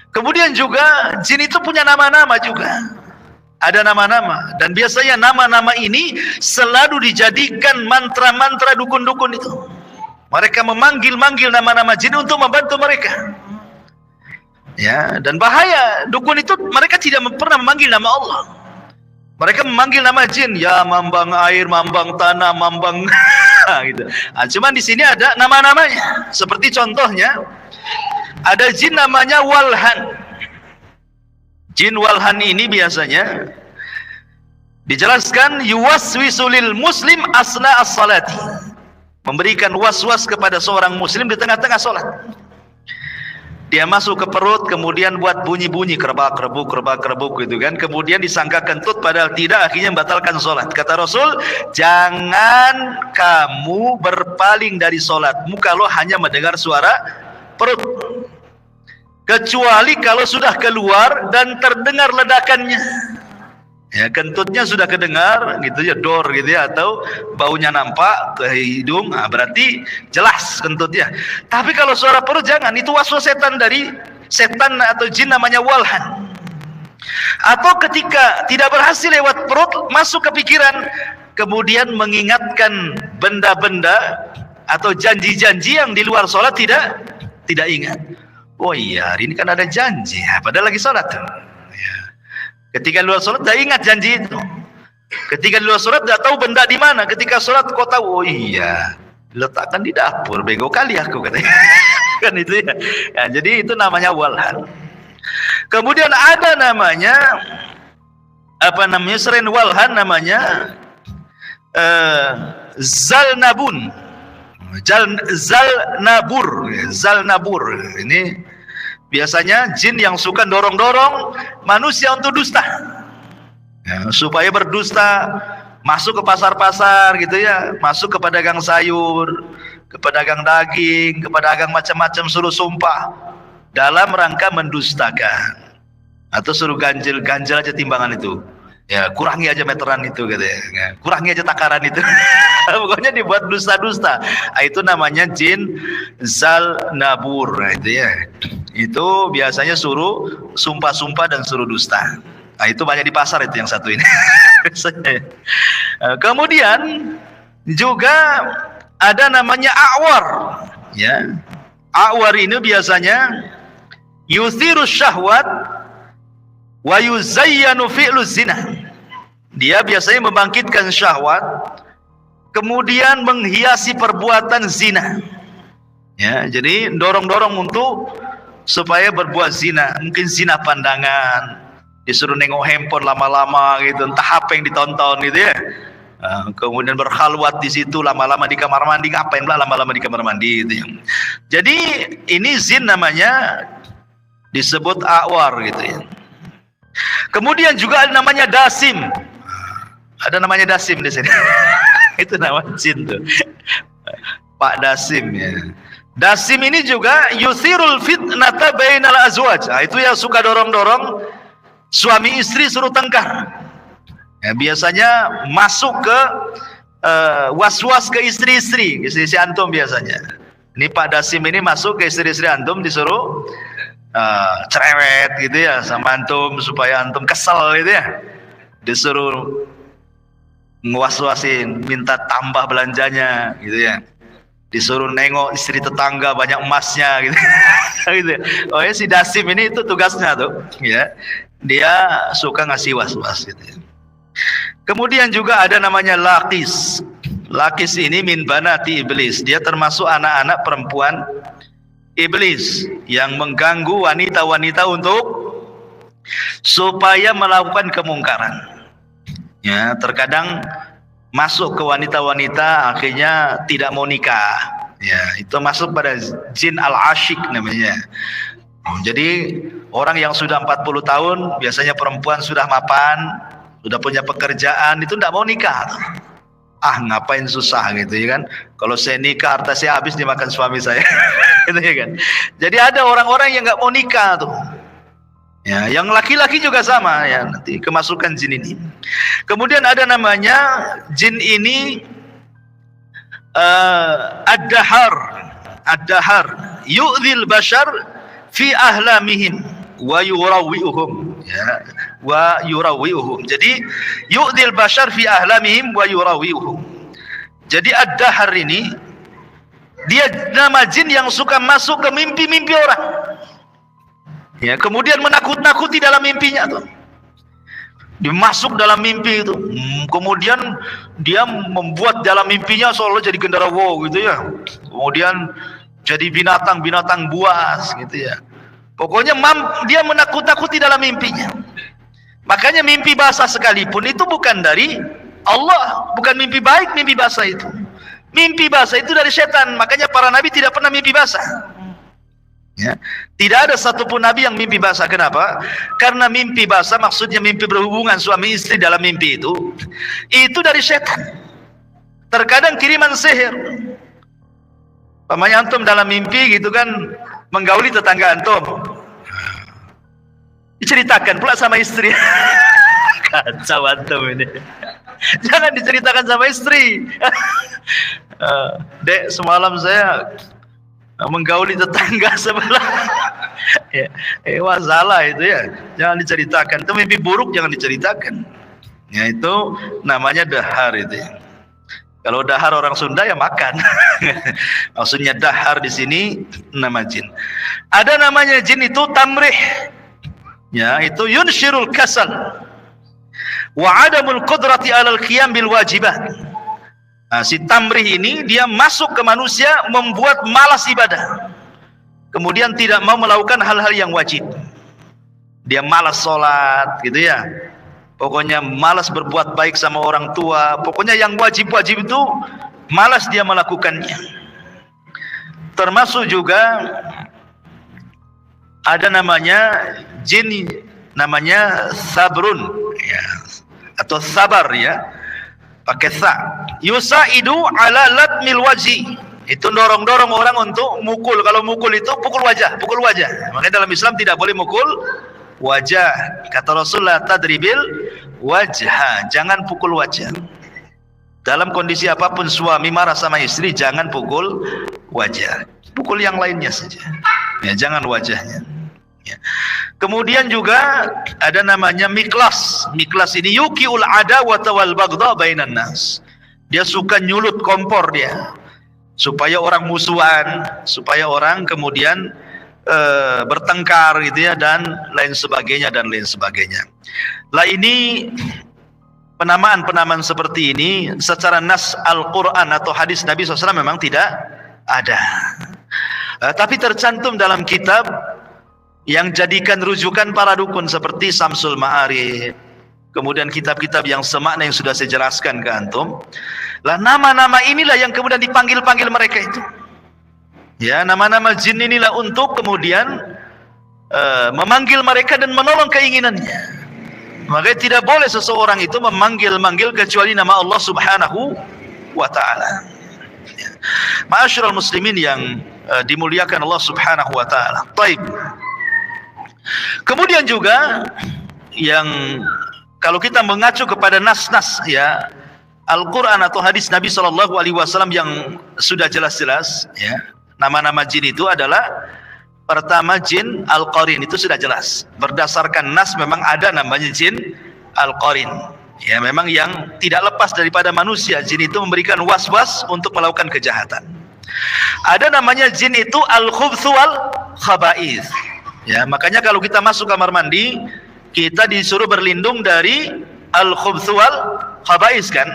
Speaker 1: Kemudian juga jin itu punya nama-nama juga. Ada nama-nama, dan biasanya nama-nama ini selalu dijadikan mantra-mantra dukun-dukun itu. Mereka memanggil-manggil nama-nama jin untuk membantu mereka. Ya, dan bahaya dukun itu, mereka tidak pernah memanggil nama Allah. Mereka memanggil nama jin, ya mambang air, mambang tanah, mambang gitu. Cuman di sini ada nama-namanya. Seperti contohnya, ada jin namanya Walhan. Jin Walhan ini biasanya dijelaskan yuwaswisulil muslim asna as-salati, memberikan was-was kepada seorang muslim di tengah-tengah salat. Dia masuk ke perut, kemudian buat bunyi-bunyi kerbak-kerbuk gitu kan, kemudian disangka kentut padahal tidak, akhirnya membatalkan salat. Kata Rasul, jangan kamu berpaling dari salatmu kalau hanya mendengar suara perut, kecuali kalau sudah keluar dan terdengar ledakannya. Ya, kentutnya sudah kedengar gitu ya, dor gitu ya, atau baunya nampak ke hidung, berarti jelas kentutnya. Tapi kalau suara perut jangan, itu waswas setan dari setan atau jin namanya walhan. Atau ketika tidak berhasil lewat perut, masuk ke pikiran, kemudian mengingatkan benda-benda atau janji-janji yang di luar sholat tidak ingat. Oh iya, hari ini kan ada janji, padahal lagi sholat tuh. Ketika luar sholat dah ingat janji itu. Ketika luar sholat dah tahu benda di mana. Ketika sholat kau tahu, oh iya, letakkan di dapur. Bego kali aku katanya. Kan itu ya. Ya. Jadi itu namanya walhan. Kemudian ada namanya selain walhan namanya zalnabun. Zalnabur. Ini biasanya jin yang suka dorong-dorong manusia untuk dusta, ya, supaya berdusta, masuk ke pasar-pasar gitu ya, masuk ke pedagang sayur, ke pedagang daging, ke pedagang macam-macam, suruh sumpah dalam rangka mendustakan, atau suruh ganjil aja timbangan itu, ya kurangi aja meteran itu gitu ya, kurangi aja takaran itu. Pokoknya dibuat dusta-dusta. Itu namanya jin zalnabur. Itu ya, itu biasanya suruh sumpah-sumpah dan suruh dusta. Itu banyak di pasar itu yang satu ini. Kemudian juga ada namanya a'war, ya. A'war ini biasanya yuthirus syahwat wa yuzayyanu fi'lu zina. Dia biasanya membangkitkan syahwat, kemudian menghiasi perbuatan zina. Ya, jadi dorong-dorong untuk supaya berbuat zina, mungkin zina pandangan, disuruh nengok handphone lama-lama gitu, entah apa yang ditonton gitu ya. Kemudian berkhalwat di situ lama-lama di kamar mandi, ngapain pula lama-lama di kamar mandi gitu ya. Jadi ini zin namanya, disebut a'war gitu ya. Kemudian juga ada namanya dasim. Ada namanya dasim di sini. Itu nama jin tuh, Pak Dasim ya. Dasim ini juga yuthirul fitnata bainal azwaj. Itu yang suka dorong-dorong suami istri suruh tengkar. Ya, biasanya masuk ke was-was ke istri-istri antum biasanya. Ini Pak Dasim ini masuk ke istri-istri antum, disuruh cerewet gitu ya sama antum supaya antum kesel gitu ya. Disuruh nguas-wasin, minta tambah belanjanya gitu ya, disuruh nengok istri tetangga banyak emasnya gitu. Gitu ya. Oh ya, si Dasim ini itu tugasnya tuh ya, dia suka ngasih was-was gitu ya. Kemudian juga ada namanya Lakis. Lakis ini min banati iblis, dia termasuk anak-anak perempuan iblis yang mengganggu wanita-wanita untuk supaya melakukan kemungkaran. Ya, terkadang masuk ke wanita-wanita akhirnya tidak mau nikah. Ya, itu masuk pada jin al-asyik namanya. Jadi orang yang sudah 40 tahun, biasanya perempuan sudah mapan, sudah punya pekerjaan, itu tidak mau nikah. Ngapain susah gitu ya kan. Kalau saya nikah harta saya habis dimakan suami saya. Gitu ya kan. Jadi ada orang-orang yang nggak mau nikah tuh. Ya, yang laki-laki juga sama ya, nanti kemasukan jin ini. Kemudian ada namanya jin ini ad-dahar. Ad-dahar yu'dhil bashar fi ahlamihim wa yurawwi'uhum, ya, wa yurawwi'uhum. Jadi yu'dhil bashar fi ahlamihim wa yurawwi'uhum. Jadi ad-dahar ini dia nama jin yang suka masuk ke mimpi-mimpi orang. Ya, kemudian menakut-nakuti dalam mimpinya tuh. Dia masuk dalam mimpi itu. Kemudian dia membuat dalam mimpinya seolah jadi genderuwo gitu ya. Kemudian jadi binatang-binatang buas gitu ya. Pokoknya dia menakut-nakuti dalam mimpinya. Makanya mimpi basah sekalipun itu bukan dari Allah, bukan mimpi baik, mimpi basah itu. Mimpi basah itu dari setan. Makanya para nabi tidak pernah mimpi basah. Ya. Tidak ada satupun nabi yang mimpi basah. Kenapa? Karena mimpi basah maksudnya mimpi berhubungan suami istri dalam mimpi itu dari setan. Terkadang kiriman sihir. Pamannya antum dalam mimpi gitu kan menggauli tetangga antum, diceritakan pula sama istri. Kacau antum ini. Jangan diceritakan sama istri. Dek, semalam saya menggauli tetangga sebelah. Ya, salah itu ya. Jangan diceritakan. Itu mimpi buruk, jangan diceritakan. Ya, itu namanya dahar itu ya. Kalau dahar orang Sunda ya makan. Maksudnya dahar di sini nama jin. Ada namanya jin itu tamrih. Ya, itu yunshirul kasal wa adamul qudrati alal qiyam bil wajibat. Nah, si tamrih ini dia masuk ke manusia membuat malas ibadah. Kemudian tidak mau melakukan hal-hal yang wajib. Dia malas sholat gitu ya. Pokoknya malas berbuat baik sama orang tua. Pokoknya yang wajib-wajib itu malas dia melakukannya. Termasuk juga ada namanya jin, namanya sabrun ya, atau sabar ya, pakai sa. Yusaidu ala latmil wajhi. Itu dorong-dorong orang untuk mukul. Kalau mukul itu pukul wajah, pukul wajah. Makanya dalam Islam tidak boleh mukul wajah. Kata Rasulullah, tadribil wajah, jangan pukul wajah. Dalam kondisi apapun suami marah sama istri, jangan pukul wajah. Pukul yang lainnya saja. Ya, jangan wajahnya. Ya. Kemudian juga ada namanya miklas. Miklas ini yukiul adawata wal baghdha bainan nas. Dia suka nyulut kompor dia. Supaya orang musuhan, supaya orang kemudian bertengkar gitu ya, dan lain sebagainya dan lain sebagainya. Lah ini penamaan-penamaan seperti ini secara nas Al-Quran atau hadis Nabi SAW memang tidak ada. Tapi tercantum dalam kitab yang jadikan rujukan para dukun seperti Samsul Ma'arif, kemudian kitab-kitab yang semakna yang sudah saya jelaskan ke antum. Lah nama-nama inilah yang kemudian dipanggil-panggil mereka itu. Ya, nama-nama jin inilah untuk kemudian memanggil mereka dan menolong keinginannya. Maka tidak boleh seseorang itu memanggil-manggil kecuali nama Allah Subhanahu wa ta'ala. Ya. Ma'asyiral muslimin yang dimuliakan Allah Subhanahu wa ta'ala. Baik. Kemudian juga yang kalau kita mengacu kepada nas-nas ya Al-Quran atau hadis Nabi SAW yang sudah jelas-jelas ya, nama-nama jin itu adalah pertama jin Al-Qarin, itu sudah jelas. Berdasarkan nas memang ada namanya jin Al-Qarin. Ya, memang yang tidak lepas daripada manusia. Jin itu memberikan was-was untuk melakukan kejahatan. Ada namanya jin itu Al-Khubthu Wal-Khaba'ith. Ya, makanya kalau kita masuk kamar mandi, kita disuruh berlindung dari Al-Khubthu Wal-Khaba'ith kan?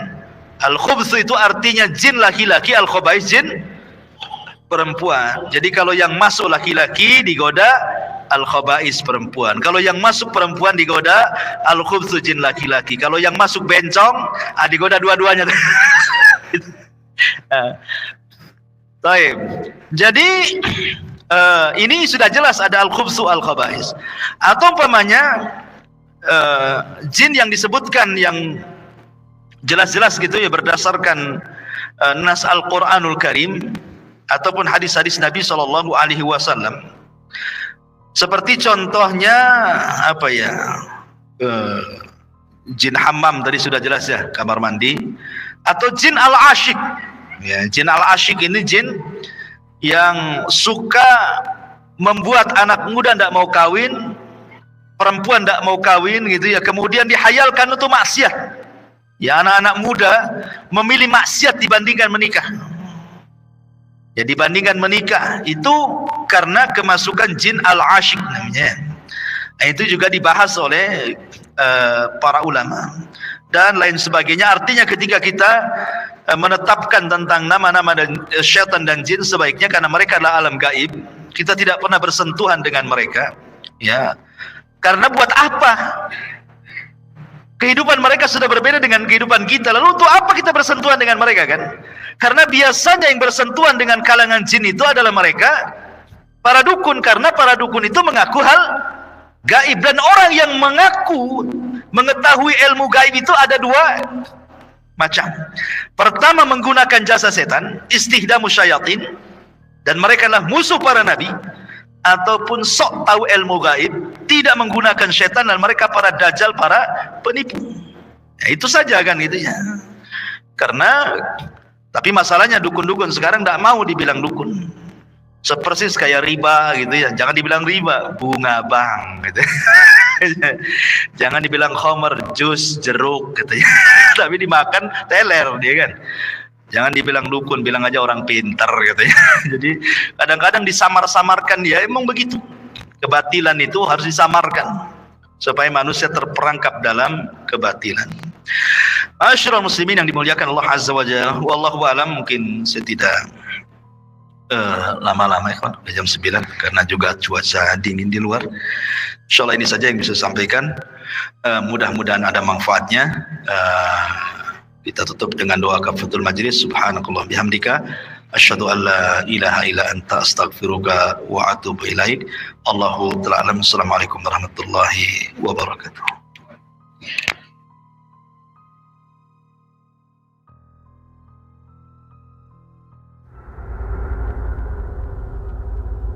Speaker 1: Al-Khubthu itu artinya jin laki-laki, Al-Khaba'ith jin perempuan. Jadi kalau yang masuk laki-laki digoda Al-Khaba'ith perempuan. Kalau yang masuk perempuan digoda Al-Khubthu jin laki-laki. Kalau yang masuk bencong digoda dua-duanya. Baik. Jadi ini sudah jelas ada Al-Khubthu Al-Khaba'ith. Atau umpamanya jin yang disebutkan yang jelas-jelas gitu ya berdasarkan nas Al-Quranul Karim ataupun hadis-hadis Nabi SAW. Seperti contohnya apa ya, jin hammam tadi sudah jelas ya, kamar mandi. Atau jin al-asyik ya, jin al-asyik ini jin yang suka membuat anak muda tidak mau kawin, perempuan tidak mau kawin gitu ya, kemudian dihayalkan untuk maksiat. Ya, anak-anak muda memilih maksiat dibandingkan menikah. Ya, dibandingkan menikah itu karena kemasukan jin al-asyik namanya. Nah, itu juga dibahas oleh para ulama dan lain sebagainya. Artinya ketika kita menetapkan tentang nama-nama dan syaitan dan jin, sebaiknya karena mereka adalah alam gaib, kita tidak pernah bersentuhan dengan mereka. Ya, karena buat apa? Kehidupan mereka sudah berbeda dengan kehidupan kita. Lalu untuk apa kita bersentuhan dengan mereka kan? Karena biasanya yang bersentuhan dengan kalangan jin itu adalah mereka para dukun. Karena para dukun itu mengaku hal gaib. Dan orang yang mengaku mengetahui ilmu gaib itu ada dua macam. Pertama, menggunakan jasa setan, istihdamu syayatin, dan mereka adalah musuh para nabi. Ataupun sok tahu ilmu gaib, tidak menggunakan setan, dan mereka para dajjal, para penipu. Ya, itu saja kan itu ya. Karena tapi masalahnya dukun-dukun sekarang tidak mau dibilang dukun. Sepersis kayak riba gitu ya. Jangan dibilang riba, bunga bank gitu. Jangan dibilang khamar, jus, jeruk gitu ya. Tapi dimakan teler dia kan. Jangan dibilang dukun, bilang aja orang pintar gitu ya. Jadi kadang-kadang disamar-samarkan dia, emang begitu. Kebatilan itu harus disamarkan supaya manusia terperangkap dalam kebatilan. Ma'asyiral muslimin yang dimuliakan Allah Azza wa Jalla, wallahu a'lam. Mungkin saya tidak lama-lama ya, udah jam 9 karena juga cuaca dingin di luar. Insyaallah ini saja yang bisa saya sampaikan. Mudah-mudahan ada manfaatnya. Kita tutup dengan doa kafaratul majlis. Subhanakallah bihamdika asyhadu an la ilaha illa anta astaghfiruka wa atubu ilaik. Allahu ta'ala alam. Assalamualaikum warahmatullahi wabarakatuh.